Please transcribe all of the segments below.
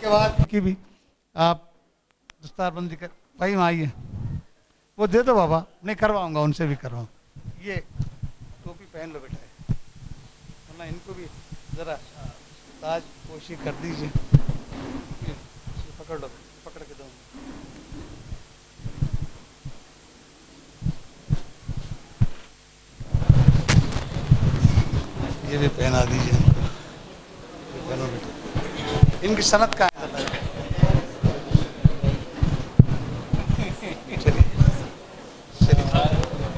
उसके बाद की भी आप दस्तारबंदी कर भाई वहाँ आइए, वो दे दो बाबा, नहीं करवाऊंगा, उनसे भी करवाऊँ। ये टोपी पहन लो बेटा, वरना इनको भी ज़रा ताज पोशी कर दीजिए। पकड़ लो, पकड़ के दो। ये भी पहना दीजिए, पहनो बेटा। इनकी सनत का है। चलिए चलिए,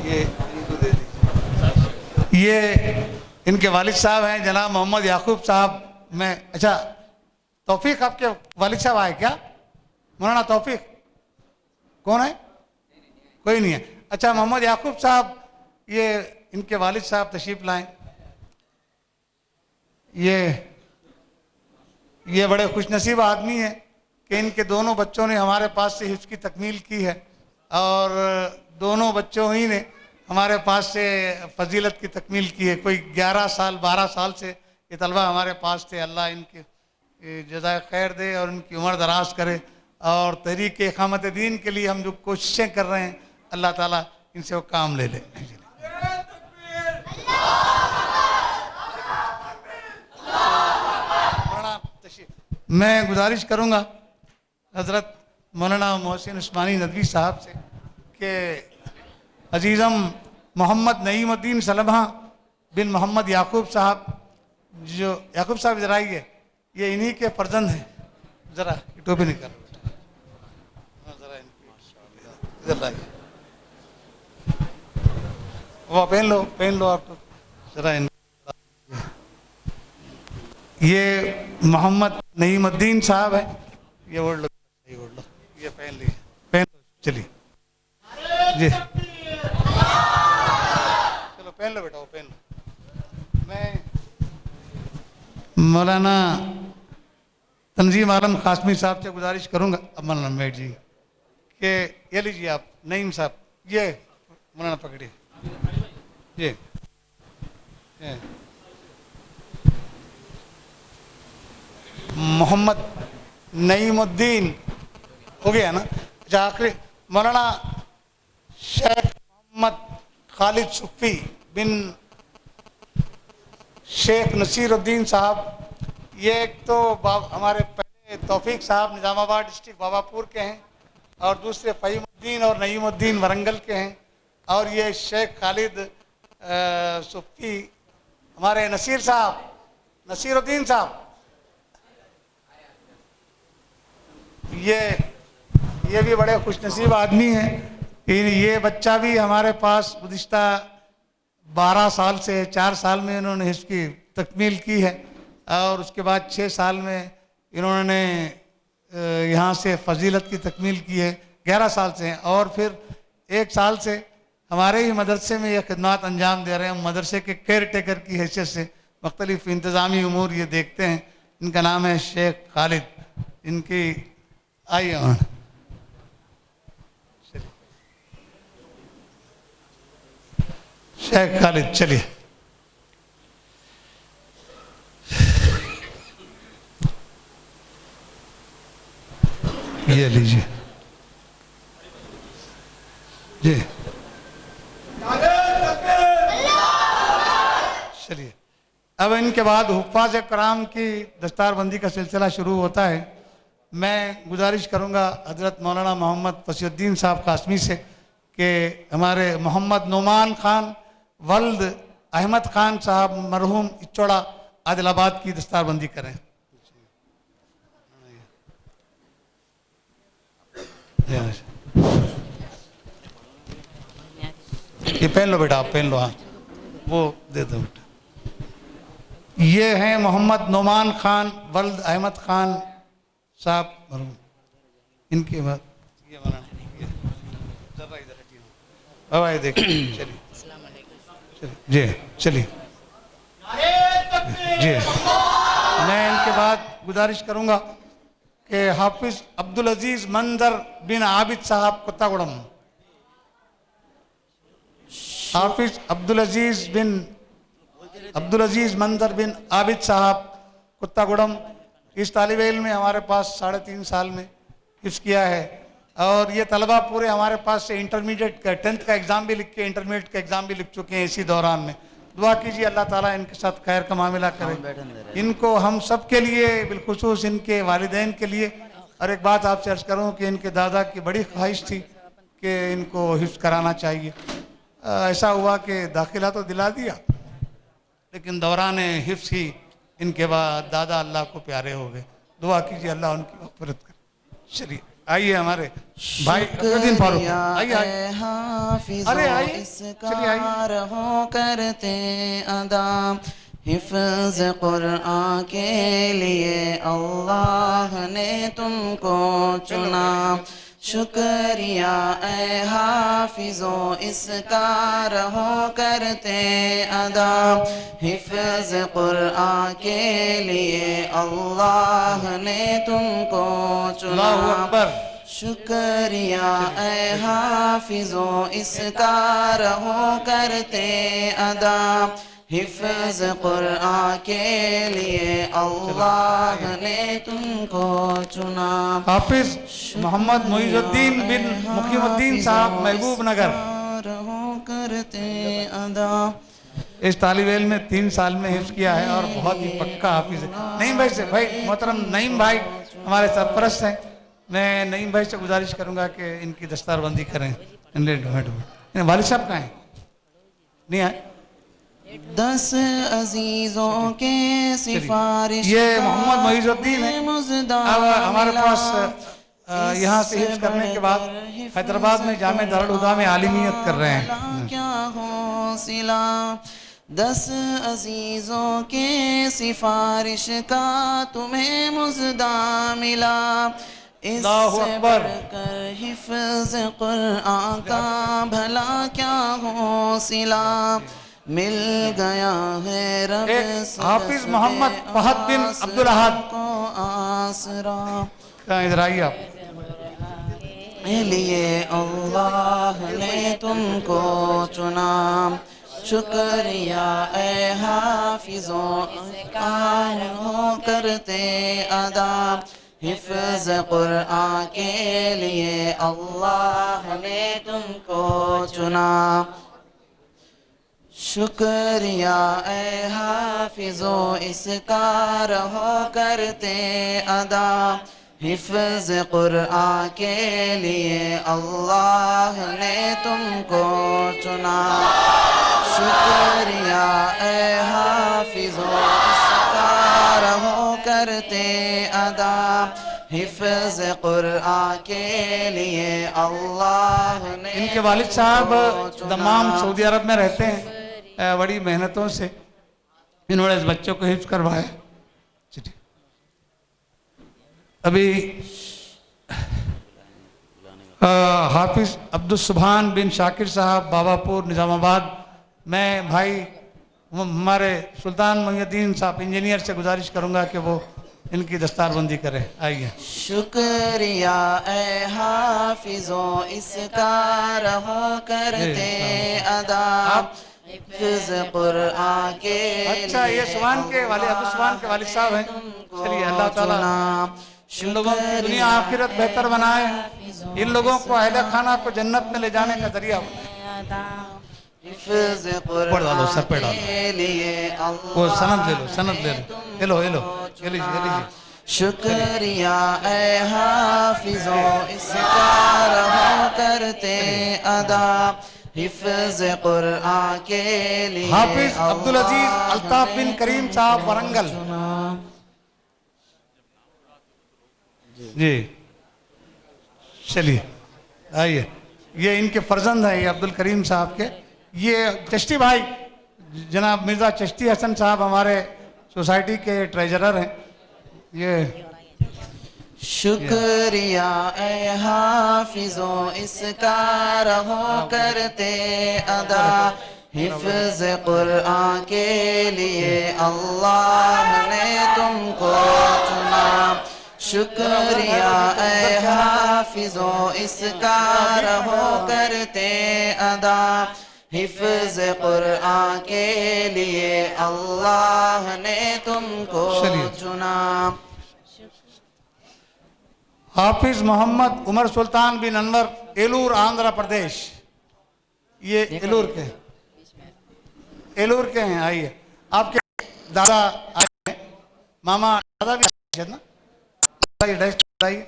ये इनको दे दीजिए। ये इनके वालिद साहब हैं जनाब मोहम्मद याकूब साहब। मैं अच्छा, तौफीक आपके वालिद साहब आए क्या? मौलाना तौफीक कौन है? कोई नहीं है। अच्छा, मोहम्मद याकूब साहब, ये इनके वालिद साहब तशरीफ लाएं। ये बड़े खुशनसीब आदमी हैं कि इनके दोनों बच्चों ने हमारे पास से हिफ्ज़ की तकमील की है और दोनों बच्चों ही ने हमारे पास से फजीलत की तकमील की है। कोई 11 साल 12 साल से ये तलबा हमारे पास थे। अल्लाह इनके जज़ाए खैर दे और इनकी उम्र दराज करे। और तहरीक इक़ामत दीन के लिए हम जो कोशिशें कर रहे हैं, अल्लाह ताला इनसे वो काम ले ले। मैं गुजारिश करूँगा हज़रत मौलाना मोहसिन उस्मानी नदवी साहब से कि अजीज़म मोहम्मद नईमुद्दीन सलमा बिन मोहम्मद याकूब साहब, जो याकूब साहब इधर आइए, ये इन्हीं के फर्जंद हैं। ज़रा टोपी निकालो, ज़रा इधर लाइए, वो पहन लो आप तो। ज़रा ये मोहम्मद नईमुद्दीन साहब है, ये ओढ़ लो, ये पहन लीजिए, पहन लो। चलिए जी, चलो पहन लो बेटा, वो पहन लो। मैं मौलाना तंजीम आलम कासमी साहब से गुजारिश करूँगा, अब मौलाना मेट जी के ये लीजिए आप, नईम साहब ये मौलाना पकड़िए ये मोहम्मद नईमुद्दीन हो गया ना। अच्छा, आखिरी मौलाना शेख मोहम्मद खालिद सुफ़ी बिन शेख नसीरुद्दीन साहब। ये एक तो हमारे पहले तौफीक साहब निज़ामाबाद डिस्ट्रिक्ट बाबापुर के हैं और दूसरे फ़हीमुद्दीन और नईमुद्दीन वरंगल के हैं। और ये शेख खालिद सुफ़ी हमारे नसीरुद्दीन साहब, ये भी बड़े खुशनसीब आदमी हैं। ये बच्चा भी हमारे पास गुज़िश्ता 12 साल से 4 साल में इन्होंने इसकी तकमील की है और उसके बाद 6 साल में इन्होंने यहाँ से फजीलत की तकमील की है। 11 साल से हैं और फिर 1 साल से हमारे ही मदरसे में ये खिदमत अंजाम दे रहे हैं। मदरसे के केयर टेकर की हैसियत से मुख्तलिफ इंतज़ामी उमूर ये देखते हैं। इनका नाम है शेख खालिद। इनकी आइए शेख खालिद, चलिए ये लीजिए जी। चलिए, अब इनके बाद हुफ़ाज़ कराम की दस्तारबंदी का सिलसिला शुरू होता है। मैं गुजारिश करूंगा हज़रत मौलाना मोहम्मद फसीउद्दीन साहब कासमी से कि हमारे मोहम्मद नुमान खान वल्द अहमद खान साहब मरहूम इचौड़ा आदिलाबाद की दस्तारबंदी करें। ये पहन लो बेटा, आप पहन लो। हाँ, वो दे दो बेटा। ये हैं मोहम्मद नुमान खान वल्द अहमद खान साहब मरहूम। इनके बाद ये जरा इधर हटिए बाबा, ये देखिए। चलिए जी, चलिए जी। मैं इनके बाद गुजारिश करूंगा कि हाफिज अब्दुल अजीज मंजर बिन आबिद साहब कुत्तागुड़म। हाफिज अब्दुल अजीज मंजर बिन आबिद साहब कुत्तागुड़म। इस तालिब इल्म ने हमारे पास 3.5 साल में हिफ्ज़ किया है। और ये तलबा पूरे हमारे पास से इंटरमीडिएट का 10th का एग्ज़ाम भी लिख के इंटरमीडिएट का एग्ज़ाम भी लिख चुके हैं इसी दौरान में। दुआ कीजिए अल्लाह ताला इनके साथ खैर का मामला करे, इनको हम सब के लिए बिलखुसूस इनके वालिदैन के लिए। और एक बात आपसे अर्ज़ करूँ कि इनके दादा की बड़ी ख्वाहिश थी कि इनको हिफ्ज़ कराना चाहिए। ऐसा हुआ कि दाखिला तो दिला दिया, लेकिन दौरान हिफ्ज़ ही इनके बाद दादा अल्लाह को प्यारे हो गए। दुआ कीजिए अल्लाह उनकी मग़फ़िरत करे। चलिए आइए हमारे भाई अकबरुद्दीन फारूक, आइए आइए, अरे आइए, चलिए आइए। करते अदा हिफ्ज़ कुरान के लिए अल्लाह ने तुमको चुना। शुक्रिया ए हाफिज़ो इसका रहो करते अदा हिफ्ज़ कुरान के लिए अल्लाह ने तुमको चुना। शुक्रिया ए हाफिज़ो इसका रहो करते अदा हिफ्ज़ कुरान के लिए अल्लाह ने तुमको चुना। हाफिज़ मोहम्मद मुइज़ुद्दीन बिन मुकीमुद्दीन साहब महबूब नगर करते अदा। इस तालिब इल्म में 3 साल में हिफ्ज़ किया है और बहुत ही पक्का हाफिज़ है। नईम भाई से, भाई मोहतरम नईम भाई हमारे सरपरस्त हैं, मैं नईम भाई से गुजारिश करूंगा कि इनकी दस्तारबंदी करें। वालिद साहब कहाँ हैं? नहीं आए? 10 अजीजों के सिफारिश ये मोहम्मद मुइज़ुद्दीन है। अब हमारे पास यहाँ से हिफ्ज़ करने के बाद हैदराबाद में जामे दारुल हुदा में आलिमियत कर रहे हैं। क्या हौसला 10 अजीजों के सिफारिश का तुम्हें मुज़दा मिला। इससे बढ़कर हिफ्ज़ कुरान का भला क्या हौसला मिल गया है रब से। हाफिज़ मोहम्मद फहद बिन अब्दुल अहद को आसरा। इधर आइए आप। लिए अल्लाह ने तुमको चुना। शुक्रिया ए हाफिज़ो हो करते अदा हिफ्ज़ कुरान के लिए अल्लाह ने तुमको चुना। शुक्रिया ए हाफिज़ो इसका रहो करते अदा हिफ्ज़ कुरान के लिए अल्लाह ने तुमको चुना। शुक्रिया ए हाफिज़ो इसका रहो करते अदा हिफ्ज़ कुरान के लिए अल्लाह ने। इनके वालिद साहब दमाम सऊदी अरब में रहते हैं। बड़ी मेहनतों से इन्होंने इस बच्चों को हिफ्ज़ करवाया। अभी हाफिज़ अब्दुल सुभान बिन शाकिर साहब बाबापुर निज़ामाबाद, मैं भाई हमारे सुल्तान मुइज़ुद्दीन साहब इंजीनियर से गुजारिश करूंगा कि वो इनकी दस्तारबंदी करें। आइए। शुक्रिया ए हाफिज़ो इसका रहो करते अदा हिफ्ज़ कुरान के। अच्छा, ये सुभान के वाले अब्दुल सुभान के वालिद साहब हैं। चलिए अल्लाह ताला इन लोगों की दुनिया आखिरत बेहतर बनाए, इन लोगों को अहले खाना को जन्नत में ले जाने का जरिया बनाए। हिफ्ज़ डालो, सर पे डालो, के लिए वो सनद ले लो, सनद ले लो, ये लो, ये लो, ये लीजिए। शुक्रिया ए हाफिज़ो इसका रहो करते अदा हिफ्ज़ कुरान के लिए। हाफिज़ अब्दुल अजीज अल्ताफ बिन करीम साहब वरंगल जी। चलिए आइए, ये इनके फर्जंद हैं, ये अब्दुल करीम साहब के। ये चश्ती भाई जनाब मिर्ज़ा चश्ती हसन साहब हमारे सोसाइटी के ट्रेजरर हैं। ये शुक्रिया ए हाफिज़ो इसका रहो करते अदा हिफ्ज़ कुरान के लिए अल्लाह ने तुमको चुना। शुक्रिया ए हाफिज़ो इसका रहो करते अदा हिफ्ज़ कुरान के लिए अल्लाह ने तुमको चुना। हाफिज मोहम्मद उमर सुल्तान बिन अनवर, एलूर, आंध्र प्रदेश। ये एलूर के हैं। आइए, आपके दादा आए हैं, मामा दादा भी शायद ना, बताइए।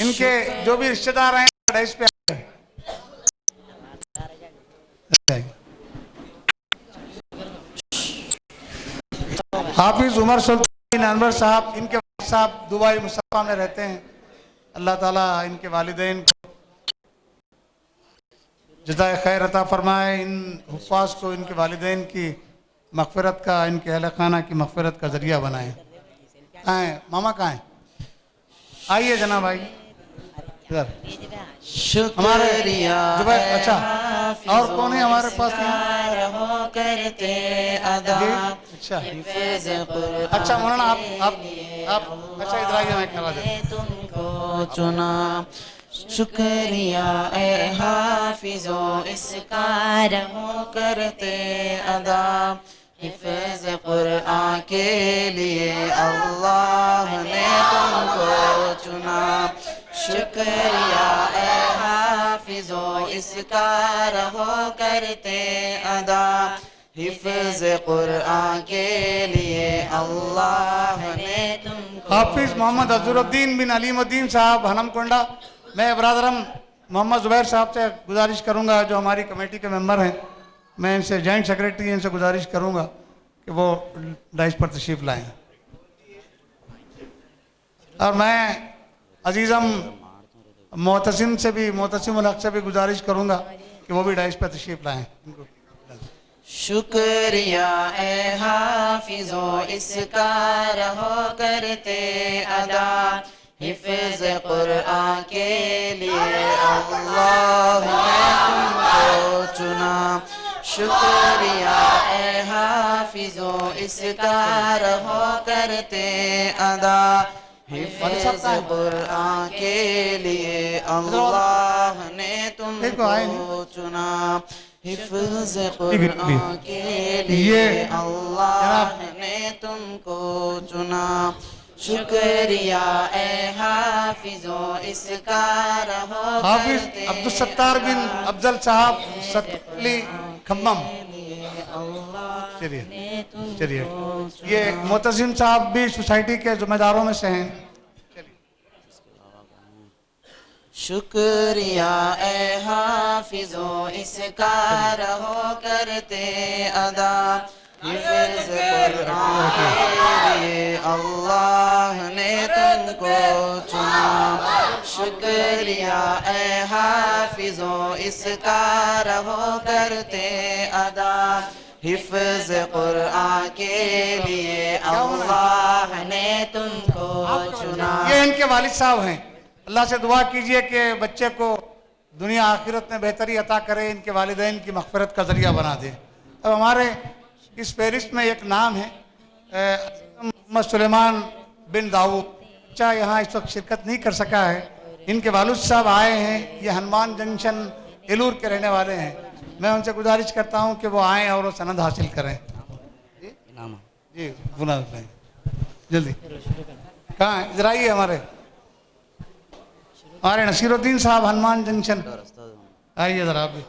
इनके जो भी रिश्तेदार हैं डाइस पे आए हैं। हाफिज उमर सुल्तान बिन अनवर साहब, इनके साहब दुबई मुस्तफा में रहते हैं। अल्लाह ताला इनके वालिदैन को जज़ाए खैर अता फरमाए, इन हुफ़ाज़ को इनके वालिदैन की मग़फ़िरत का, इनके अहल खाना की मग़फ़िरत का ज़रिया बनाए। कहाँ हैं मामा, कहाँ हैं? आइए जनाब, आइए इधर। शुक्रिया जुबैर, अच्छा और कौन है हमारे पास यहाँ? करते अदा, अच्छा अच्छा मौलाना आप अच्छा इधर आइए, मैं करवा देता हूं। तुमको चुना। शुक्रिया ए हाफिजो इसका रहो करते अदा, हिफ़्ज़ कुरआन के लिए अल्लाह ने तुमको चुना। शुक्रिया ए हाफिजो इसका रहो करते अदा, हिफ़्ज़ कुरआन के लिए अल्लाह ने तुमको। हाफिज मोहम्मद अज़रुद्दीन बिन अलीमुद्दीन साहब, हनमकोंडा। मैं बरादरम मोहम्मद ज़ुबैर साहब से गुजारिश करूंगा, जो हमारी कमेटी के मेंबर हैं, मैं इनसे जॉइंट सेक्रेटरी इनसे गुजारिश करूंगा कि वो डाइस पर तशरीफ़ लाएं। और मैं अजीज़म मोहतसिम से भी, मोहतसिम उल हक से भी गुजारिश करूंगा कि वो भी डाइस पर तशरीफ़ लाएं। शुक्रिया ए हाफिजो इसका रहो करते अदा, हिफ़्ज़ कुरआन के लिए अल्लाह ने तुमको चुना। शुक्रिया ए हाफिजो इसका रहो करते अदा, हिफ़्ज़ कुरआन के लिए अल्लाह ने तुमको चुना। हिफ़्ज़ कुरआन के लिए अल्लाह ने तुमको चुना। शुक्रिया ए हाफिजो इसका रहो हाफिज अब्दुल सत्तार बिन अफजल साहब, सतली, खम्मम। चलिए ये मोतसिम साहब भी सोसाइटी के जिम्मेदारों में से हैं। शुक्रिया ए हाफिजो इसका रहो करते अदा, हिफ़्ज़ कुरआन के लिए अल्लाह ने तुमको चुना। शुक्रिया ए हाफिजो इसका रहो करते अदा, हिफ़्ज़ कुरआन के लिए अल्लाह ने तुमको चुना। ये इनके वालिद साहब हैं। अल्लाह से दुआ कीजिए कि बच्चे को दुनिया आखिरत में बेहतरी अता करे, इनके वालिदैन की मग़फ़िरत का ज़रिया बना दे। अब हमारे इस फहरिस्त में एक नाम है मोहम्मद सुलेमान बिन दाऊद। बच्चा यहाँ इस वक्त शिरकत नहीं कर सका है। इनके वालिद साहब आए हैं, ये हनुमान जंक्शन एलूर के रहने वाले हैं। मैं उनसे गुजारिश करता हूँ कि वो आएँ और वो सनद हासिल करें। जी बुला जल्दी। कहाँ है? इधर आइए। हमारे नसीरुद्दीन साहब, हनुमान जंक्शन, आइए ज़रा भी।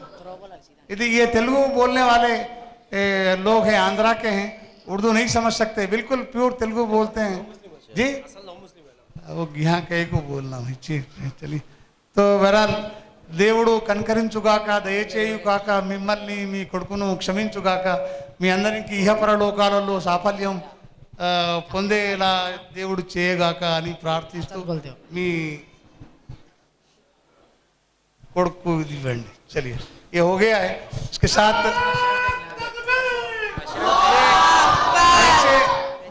यदि ये तेलुगु बोलने वाले लोग हैं, आंध्रा के हैं, उर्दू नहीं समझ सकते, बिल्कुल प्योर तेलुगु बोलते हैं जी। वो यहाँ कहीं को बोलना है। चलिए तो बहरहाल, దేవుడు కనికరించుగాక, దయచేయుగాక, మిమ్మల్ని మీ కొడుకును క్షమించుగాక, మీ అందరికీ ఇహపర లోకాలలో సాఫల్యం పొందేలా దేవుడు చేయగాక అని ప్రార్థిస్తూ మీ కొడుకు ఇవ్వండి। चलिए ये हो गया है। इसके साथ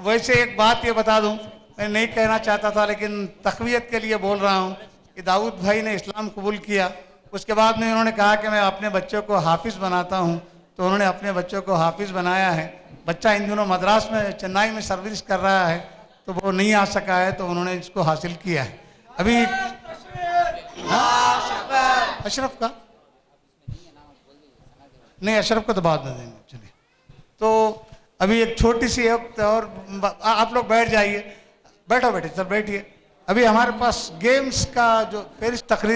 वैसे एक बात ये बता दूं, मैं नहीं कहना चाहता था लेकिन तक़वियत के लिए बोल रहा हूं कि दाऊद भाई ने इस्लाम कबूल किया, उसके बाद में उन्होंने कहा कि मैं अपने बच्चों को हाफिज़ बनाता हूं, तो उन्होंने अपने बच्चों को हाफिज़ बनाया है। बच्चा इन दिनों मद्रास में, चेन्नई में सर्विस कर रहा है, तो वो नहीं आ सका है, तो उन्होंने इसको हासिल किया है। अभी अशरफ का नहीं, अशरफ को तो बाद में देंगे। चलिए तो अभी एक छोटी सी और आप लोग बैठ जाइए, बैठो बेटे, सर बैठिए। अभी हमारे पास गेम्स का जो फेरिस्त तकरीर